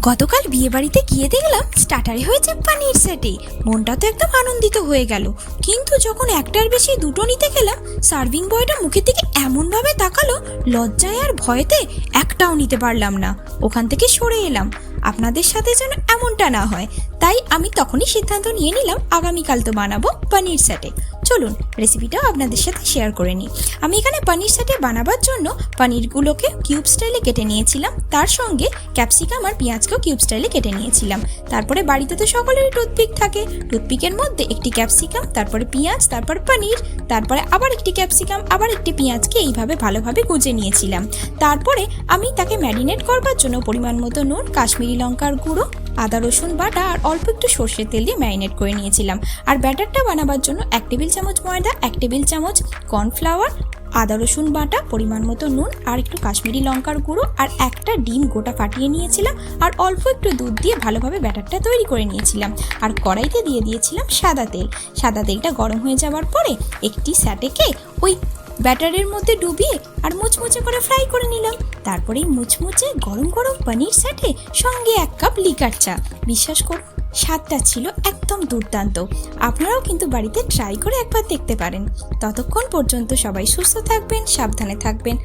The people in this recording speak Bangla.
গতকাল বিয়ে বাড়িতে গিয়ে দেখলাম স্টার্টারে হয়েছে পানির সেটে। মনটা তো একদম আনন্দিত হয়ে গেল, কিন্তু যখন একটার বেশি দুটো নিতে গেলাম সার্ভিং বয়টা মুখের দিকে এমনভাবে তাকালো, লজ্জায় আর ভয়েতে একটাও নিতে পারলাম না। ওখান থেকে সরে এলাম। আপনাদের সাথে যেন এমনটা না হয়, তাই আমি তখনই সিদ্ধান্ত নিয়ে নিলাম আগামীকাল তো বানাবো পনির সেটে। চলুন রেসিপিটাও আপনাদের সাথে শেয়ার করে নিই। আমি এখানে পনির সেটে বানাবার জন্য পনিরগুলোকে কিউব স্টাইলে কেটে নিয়েছিলাম, তার সঙ্গে ক্যাপসিকাম আর পেঁয়াজকেও কিউব স্টাইলে কেটে নিয়েছিলাম। তারপরে বাড়িতে তো সকলেরই টুথপিক থাকে, টুথপিকের মধ্যে একটি ক্যাপসিকাম, তারপরে পেঁয়াজ, তারপর পনির, তারপরে আবার একটি ক্যাপসিকাম, আবার একটি পেঁয়াজকে এইভাবে ভালোভাবে গুঁজে নিয়েছিলাম। তারপরে আমি তাকে ম্যারিনেট করবার জন্য পরিমাণ মতো নুন, কাশ্মীরি লঙ্কার গুঁড়ো, আদা রসুন বাটা আর অল্প একটু সর্ষের তেল দিয়ে ম্যারিনেট করে নিয়েছিলাম। আর ব্যাটারটা বানাবার জন্য 1 টেবিল চামচ ময়দা, 1 টেবিল চামচ কর্নফ্লাওয়ার, আদা রসুন বাটা, পরিমাণ মতো নুন আর একটু কাশ্মীরি লঙ্কার গুঁড়ো আর একটা ডিম গোটা ফাটিয়ে নিয়েছিলাম। আর অল্প একটু দুধ দিয়ে ভালোভাবে ব্যাটারটা তৈরি করে নিয়েছিলাম। আর কড়াইতে দিয়ে দিয়েছিলাম সাদা তেল। সাদা তেলটা গরম হয়ে যাওয়ার পরে একটি স্যাটেকে ওই ব্যাটারের মধ্যে ডুবিয়ে আর মুচমুচে করে ফ্রাই করে নিলাম। তারপরে মুচমুচে গরম গরম পনির সেটে সঙ্গে 1 কাপ লিকার চা। বিশ্বাস করুন, স্বাদটা ছিল একদম দুর্দান্ত। আপনারাও কিন্তু বাড়িতে ট্রাই করে একবার দেখতে পারেন। ততক্ষণ পর্যন্ত সবাই সুস্থ থাকবেন, সাবধানে থাকবেন।